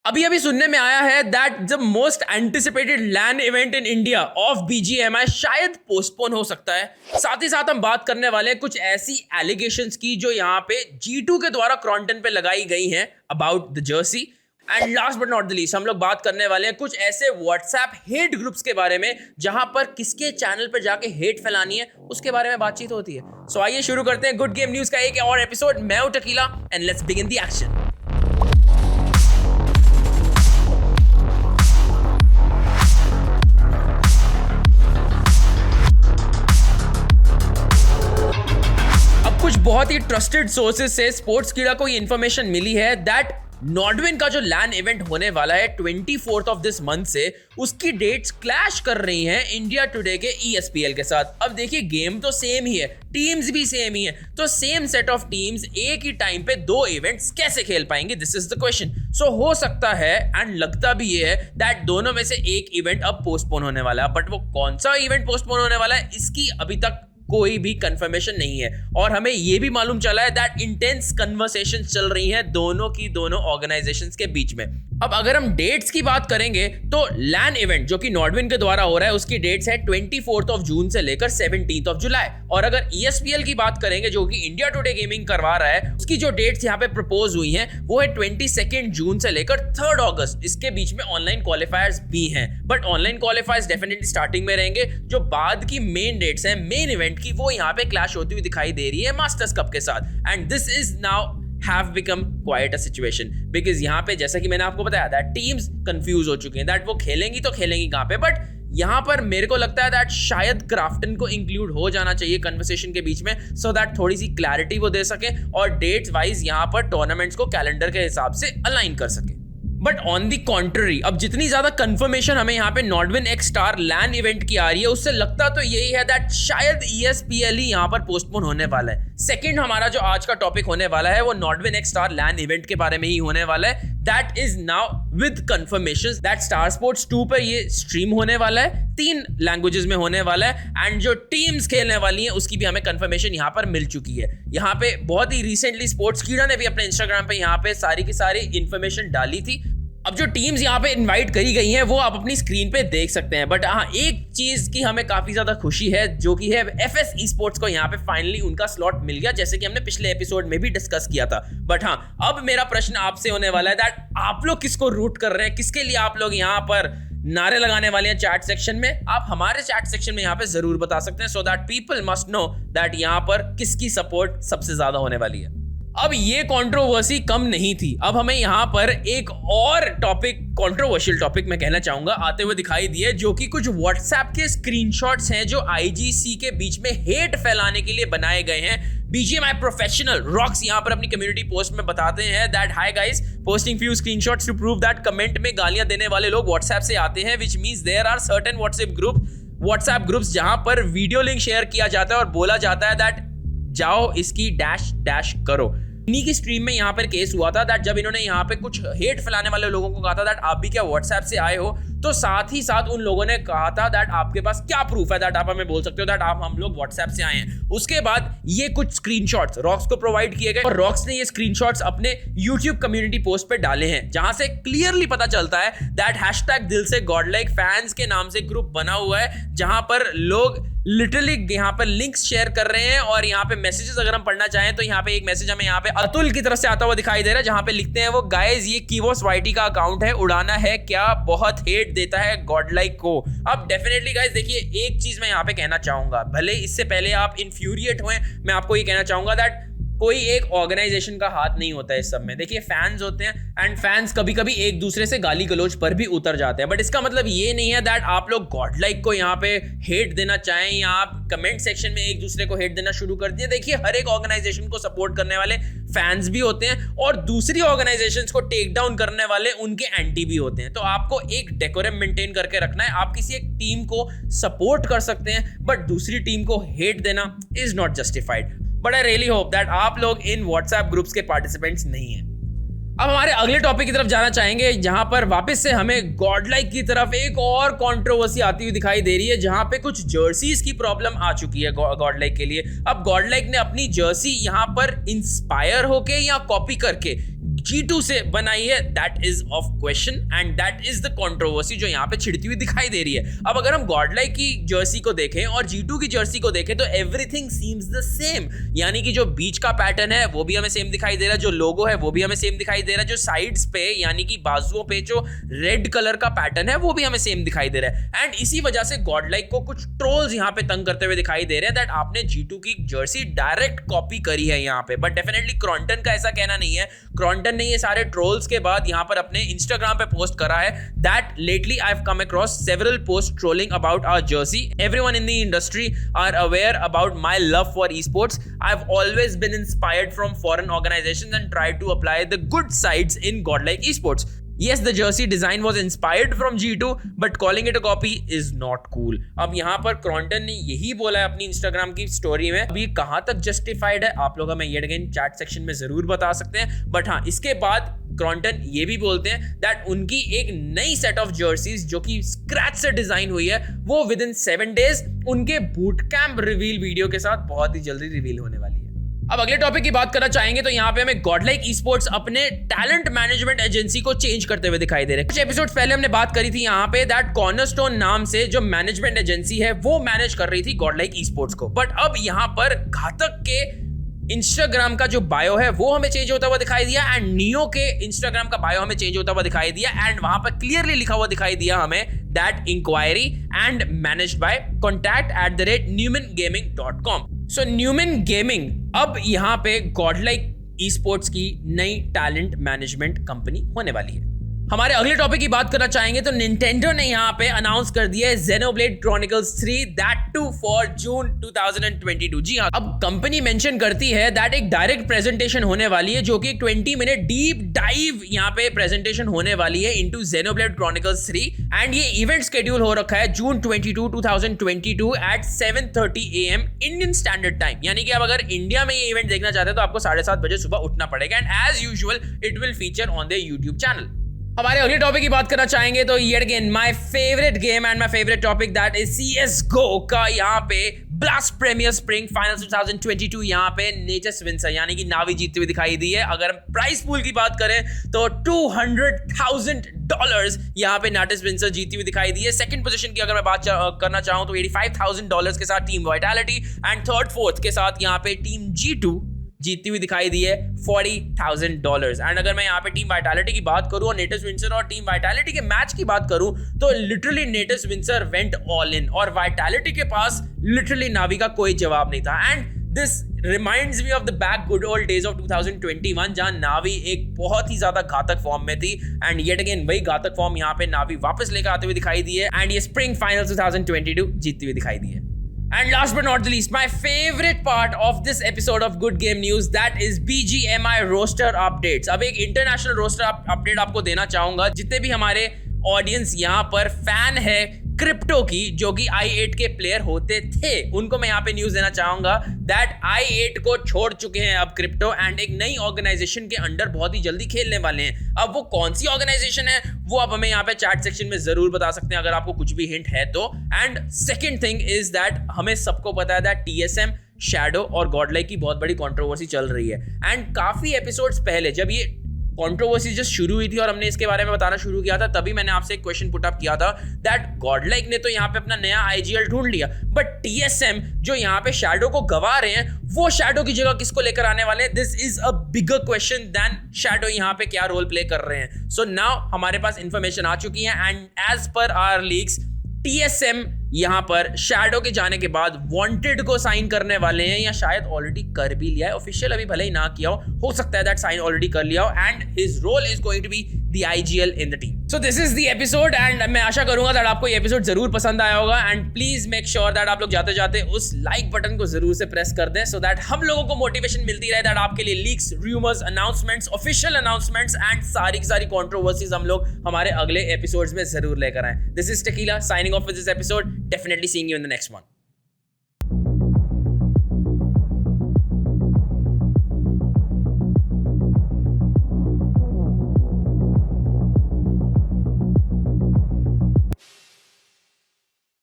अभी अभी सुनने में आया है that the most anticipated LAN event in India of BGMI शायद पोस्टपोन हो सकता है। साथ ही साथ हम बात करने वाले हैं कुछ ऐसी एलिगेशंस की जो यहाँ पे G2 के द्वारा क्रॉन्टन पे लगाई गई हैं about the Jersey. And last but not the least हम लोग बात करने वाले हैं कुछ ऐसे व्हाट्सएप हेट ग्रुप्स के बारे में जहां पर किसके चैनल पर जाके हेट फैलानी है उसके बारे में बातचीत होती है। सो आइए शुरू करते हैं गुड गेम न्यूज का एक और एपिसोड। मैं हूं tequila and let's begin the action. कुछ बहुत ही ट्रस्टेड सोर्सेज से स्पोर्ट्स कीड़ा को ये इन्फॉर्मेशन मिली है दैट नॉर्डविन का जो लैन इवेंट होने वाला है 24th ऑफ दिस मंथ से उसकी डेट्स क्लैश कर रही हैं इंडिया टुडे के ESPL के साथ। अब देखिए गेम तो सेम ही है, टीम्स भी सेम ही है, तो सेम सेट ऑफ टीम्स एक ही टाइम पे दो इवेंट्स कैसे खेल पाएंगे, दिस इज द क्वेश्चन। सो हो सकता है एंड लगता भी ये है दैट दोनों में से एक इवेंट अब पोस्टपोन होने वाला है, बट वो कौन सा इवेंट पोस्टपोन होने वाला है इसकी अभी तक कोई भी कंफर्मेशन नहीं है। और हमें यह भी मालूम चला है दैट इंटेंस कन्वर्सेशंस चल रही हैं दोनों ऑर्गेनाइजेशंस के बीच में। अब अगर हम डेट्स की बात करेंगे तो लैन इवेंट जो कि नॉर्डविन के द्वारा हो रहा है उसकी डेट्स है 24th ऑफ जून से लेकर 17th ऑफ जुलाई। और अगर ESPL की बात करेंगे जो कि इंडिया टुडे गेमिंग करवा रहा है उसकी जो डेट्स यहाँ पे प्रपोज हुई हैं वो है 22 जून से लेकर 3 अगस्त। इसके बीच में ऑनलाइन क्वालिफायर्स भी हैं, बट ऑनलाइन क्वालिफायर्स डेफिनेटली स्टार्टिंग में रहेंगे। जो बाद की मेन डेट्स हैं मेन इवेंट की वो यहाँ पे क्लैश होती हुई दिखाई दे रही है मास्टर्स कप के साथ। And this is now have become quite a situation because यहाँ पे जैसा कि मैंने आपको बताया that teams confuse हो चुके हैं that वो खेलेंगी तो खेलेंगी कहाँ पे, बट यहाँ पर मेरे को लगता है that शायद क्राफ्टन को इंक्लूड हो जाना चाहिए कन्वर्सेशन के बीच में so that थोड़ी सी क्लैरिटी वो दे सके और डेट्स वाइज यहाँ पर टूर्नामेंट्स को कैलेंडर के हिसाब से अलाइन कर सके। बट ऑन दी कॉन्ट्ररी अब जितनी ज्यादा कंफर्मेशन हमें यहाँ पे नॉर्डविन एक्स स्टार लैन इवेंट की आ रही है उससे लगता तो यही है दैट शायद ESPL ही यहाँ पर पोस्टपोन होने वाला है। सेकंड हमारा जो आज का टॉपिक होने वाला है वो नॉर्डविन एक्स स्टार लैन इवेंट के बारे में ही होने वाला है। That is now with confirmations that star sports 2 पर ये स्ट्रीम होने वाला है, 3 लैंग्वेजेस में होने वाला है। एंड जो टीम्स खेलने वाली हैं उसकी भी हमें कंफर्मेशन यहाँ पर मिल चुकी है। यहाँ पे बहुत ही रिसेंटली स्पोर्ट्स कीड़ा ने भी अपने इंस्टाग्राम पे यहाँ पे सारी की सारी इंफॉर्मेशन डाली थी। अब जो टीम्स यहाँ पे इनवाइट करी गई हैं वो आप अपनी स्क्रीन पे देख सकते हैं, बट हाँ एक चीज की हमें काफी ज्यादा खुशी है जो कि है FS Esports को यहाँ पे फाइनली उनका स्लॉट मिल गया जैसे कि हमने पिछले एपिसोड में भी डिस्कस किया था। बट हाँ अब मेरा प्रश्न आपसे होने वाला है दैट आप लोग किसको रूट कर रहे हैं, किसके लिए आप लोग यहाँ पर नारे लगाने वाले हैं चैट सेक्शन में। आप हमारे चैट सेक्शन में यहाँ पे जरूर बता सकते हैं so that people must know that यहाँ पर किसकी सपोर्ट सबसे ज्यादा होने वाली है। अब ये कंट्रोवर्सी कम नहीं थी, अब हमें यहाँ पर एक और टॉपिक कंट्रोवर्शियल टॉपिक मैं कहना चाहूंगा आते हुए दिखाई दिए जो कि कुछ व्हाट्सएप के स्क्रीनशॉट्स हैं जो IGC के बीच में हेट फैलाने के लिए बनाए गए हैं। BGMI प्रोफेशनल रॉक्स यहाँ पर अपनी कम्युनिटी पोस्ट में बताते हैं that hi guys posting few screenshots to prove that comment में गालियां देने वाले लोग व्हाट्सएप से आते हैं which means there are certain WhatsApp groups जहां पर वीडियो लिंक शेयर किया जाता है और बोला जाता है दैट जाओ इसकी डैश डैश करो। इन्हीं की स्ट्रीम में यहाँ पर केस हुआ था दैट जब इन्होंने यहाँ पे कुछ हेट फैलाने वाले लोगों को कहा था दैट आप भी क्या व्हाट्सएप से आए हो, तो साथ ही साथ उन लोगों ने कहा था दैट आपके पास क्या प्रूफ है दैट आप हमें बोल सकते हो दैट आप हम लोग व्हाट्सएप से आए हैं। उसके बाद ये कुछ स्क्रीनशॉट्स रॉक्स को प्रोवाइड किए गए और रॉक्स ने ये स्क्रीनशॉट्स अपने यूट्यूब कम्युनिटी पोस्ट पे डाले हैं जहां से क्लियरली पता चलता है दैट दिल से गॉडलाइक फैंस के नाम से ग्रुप बना हुआ है जहां पर लोग लिटरली यहाँ पर लिंक्स शेयर कर रहे हैं। और यहाँ पे मैसेजेस अगर हम पढ़ना चाहें तो यहाँ पे एक मैसेज हमें यहाँ पे अतुल की तरफ से आता हुआ दिखाई दे रहा है जहां पे लिखते हैं वो गाइस ये कीवोस YT का अकाउंट है, उड़ाना है क्या, बहुत हेट देता है गॉडलाइक को। अब डेफिनेटली गाइस देखिए एक चीज मैं यहाँ पे कहना चाहूंगा, भले इससे पहले आप इन्फ्यूरिएट हुए, मैं आपको ये कहना चाहूंगा दैट कोई एक ऑर्गेनाइजेशन का हाथ नहीं होता है इस सब में। देखिए फैंस होते हैं एंड फैंस कभी कभी एक दूसरे से गाली गलौज पर भी उतर जाते हैं, बट इसका मतलब ये नहीं है दैट आप लोग गॉडलाइक को यहाँ पे हेट देना चाहें या आप कमेंट सेक्शन में एक दूसरे को हेट देना शुरू कर दिए। देखिए हर एक ऑर्गेनाइजेशन को सपोर्ट करने वाले फैंस भी होते हैं और दूसरी ऑर्गेनाइजेशंस को टेक डाउन करने वाले उनके एंटी भी होते हैं। तो आपको एक डेकोरम मेंटेन करके रखना है। आप किसी एक टीम को सपोर्ट कर सकते हैं बट दूसरी टीम को हेट देना is not justified. But I really hope that आप लोग इन व्हाट्सएप ग्रुप्स के पार्टिसिपेंट्स नहीं हैं। अब हमारे अगले टॉपिक की तरफ जाना चाहेंगे जहां पर वापस से हमें गॉडलाइक की तरफ एक और कंट्रोवर्सी आती हुई दिखाई दे रही है जहां पे कुछ जर्सीज की प्रॉब्लम आ चुकी है गॉडलाइक के लिए। अब गॉडलाइक ने अपनी जर्सी यहां पर इंस्पायर होके या कॉपी करके G2 से बनाई है, that is of question and that is the controversy जो यहाँ पे छिड़ती हुई दिखाई दे रही है। अब अगर हम गॉडलाइक की जर्सी को देखें और G2 की जर्सी को देखें तो एवरीथिंग सीम्स द सेम, यानी कि जो बीच का पैटर्न है वो भी हमें सेम दिखाई दे रहा है, जो लोगो है वो भी हमें सेम दिखाई दे रहा है, जो साइड्स पे यानी कि बाजुओं पे जो रेड कलर का पैटर्न है वो भी हमें सेम दिखाई दे रहा है। एंड इसी वजह से गॉडलाइक को कुछ ट्रोल्स यहाँ पे तंग करते हुए दिखाई दे रहे हैं दैट आपने G2 की जर्सी डायरेक्ट कॉपी करी है यहाँ पे, बट डेफिनेटली क्रॉन्टन का ऐसा कहना नहीं है। क्रॉन्टन ने ये सारे ट्रोल्स के बाद यहाँ पर अपने इंस्टाग्राम पे पोस्ट करा है that lately I have come across several post trolling about our jersey, everyone in the industry are aware about my love for esports, I have always been inspired from foreign organisations and tried to apply the good sides in godlike esports. Yes, the jersey design was inspired from G2, but calling it a copy is not cool. अब यहाँ पर क्रॉन्टन ने यही बोला है अपनी Instagram की story में। अभी कहाँ तक जस्टिफाइड है आप लोग हमें येट अगेन चैट सेक्शन में जरूर बता सकते हैं, बट हाँ इसके बाद क्रॉन्टन ये भी बोलते हैं दैट उनकी एक नई सेट ऑफ जर्सीज जो कि स्क्रैच से डिजाइन हुई है वो विद इन 7 days उनके बूट कैंप रिवील वीडियो के साथ बहुत ही जल्दी रिवील होने वाली है। अब अगले टॉपिक की बात करना चाहेंगे तो यहाँ पे हमें गॉडलाइक ई-स्पोर्ट्स अपने टैलेंट मैनेजमेंट एजेंसी को चेंज करते हुए दिखाई दे रहे हैं। कुछ एपिसोड पहले हमने बात करी थी यहाँ पे दैट कॉर्नरस्टोन नाम से जो मैनेजमेंट एजेंसी है वो मैनेज कर रही थी गॉडलाइक ई-स्पोर्ट्स को, बट अब यहाँ पर घातक के इंस्टाग्राम का जो बायो है वो हमें चेंज होता हुआ दिखाई दिया एंड नियो के इंस्टाग्राम का बायो हमें चेंज होता हुआ दिखाई दिया एंड वहां पर क्लियरली लिखा हुआ दिखाई दिया हमें that enquiry and managed by contact@newmangaming.com। So Newman gaming अब यहाँ पे गॉडलाइक ई-स्पोर्ट्स की नई टैलेंट मैनेजमेंट कंपनी होने वाली है। हमारे अगले टॉपिक की बात करना चाहेंगे तो निंटेंडो ने यहाँ पे अनाउंस कर दिया है Xenoblade Chronicles 3 that to for June 2022। जी हाँ, अब कंपनी मेंशन करती है दैट एक डायरेक्ट प्रेजेंटेशन होने वाली है जो कि 20 मिनट डीप डाइव यहाँ पे प्रेजेंटेशन होने वाली है इनटू Xenoblade Chronicles 3 एंड ये इवेंट शेड्यूल हो रखा है June 22, 2022 at 7:30 AM Indian standard time, यानी कि अब अगर इंडिया में ये इवेंट देखना चाहते हैं तो आपको 7:30 बजे सुबह उठना पड़ेगा and as usual it will feature on the YouTube channel. हमारे अगले टॉपिक की बात करना चाहेंगे तो yet again my favourite game and my favourite topic that is CS:GO का यहाँ पे ब्लास्ट प्रीमियर स्प्रिंग फाइनल्स 2022 यहाँ पे नेचस विंसर यानी कि नावी जीतते हुए दिखाई दी है। अगर प्राइस पूल की बात करें तो $200,000 यहाँ पे नेचस विंसर जीती हुई दिखाई दी है। सेकंड पोजीशन की अगर मैं बात करना चाहूँ तो $85,000 के साथ team vitality and third fourth के साथ यहाँ पे टीम G2 जीतती हुई दिखाई दी है $40,000। एंड अगर मैं यहाँ पे टीम वाइटैलिटी की बात करूँ और नेटस विंसर और टीम वाइटैलिटी के मैच की बात करूँ तो literally nets Windsor went all in और वाइटैलिटी के पास लिटरली नावी का कोई जवाब नहीं था। And this reminds me of the back good old days of 2021 जहां नावी एक बहुत ही ज्यादा घातक फॉर्म में थी एंड येट अगेन वही घातक फॉर्म यहाँ पे नावी वापस लेकर आते हुए दिखाई दी है एंड ये स्प्रिंग फाइनल्स 2022 जीतती हुई दिखाई दी है। And last but not the least, my favorite part of this episode of Good Game News, that is BGMI roster updates. अब एक international roster update आपको देना चाहूंगा। जितने भी हमारे ऑडियंस यहाँ पर फैन है क्रिप्टो की जो कि i8 के प्लेयर होते थे उनको मैं यहाँ पे न्यूज देना चाहूंगा दैट i8 को छोड़ चुके हैं अब क्रिप्टो एंड एक नई ऑर्गेनाइजेशन के अंडर बहुत ही जल्दी खेलने वाले हैं। अब वो कौन सी ऑर्गेनाइजेशन है वो आप हमें यहाँ पे चैट सेक्शन में जरूर बता सकते हैं अगर आपको कुछ भी हिंट है तो। And second thing is that हमें सबको पता है दैट TSM शैडो और गॉडलाइक की बहुत बड़ी कंट्रोवर्सी चल रही है एंड काफी एपिसोड्स पहले जब ये कंट्रोवर्सी जस्ट शुरू हुई थी और हमने इसके बारे में बताना शुरू किया था तभी मैंने आपसे एक क्वेश्चन पुट अप किया था दैट गॉडलाइक ने तो यहाँ पे अपना नया IGL ढूंढ लिया बट TSM जो यहाँ पे शैडो को गवा रहे हैं वो शैडो की जगह किसको लेकर आने वाले हैं। This is a bigger question than Shadow यहाँ पे क्या रोल प्ले कर रहे हैं। सो नाउ हमारे पास इंफॉर्मेशन आ चुकी है and as per our leaks TSM यहाँ पर शैडो के जाने के बाद वांटेड को साइन करने वाले हैं या शायद ऑलरेडी कर भी लिया है। ऑफिशियल अभी भले ही ना किया हो सकता है दैट साइन ऑलरेडी कर लिया हो and his role is going to be the IGL in the team. So this is the episode and मैं आशा करूंगा दैट आपको ये एपिसोड जरूर पसंद आया होगा and please make sure that आप लोग जाते जाते उस लाइक बटन को जरूर से प्रेस कर दें सो दैट हम लोगों को मोटिवेशन मिलती रहे दैट आपके लिए leaks, rumours, announcements, official announcements and सारी की सारी कंट्रोवर्सीज हम लोग हमारे अगले एपिसोड्स में जरूर लेकर आए। This is tequila signing off with this episode, definitely seeing you in the next one.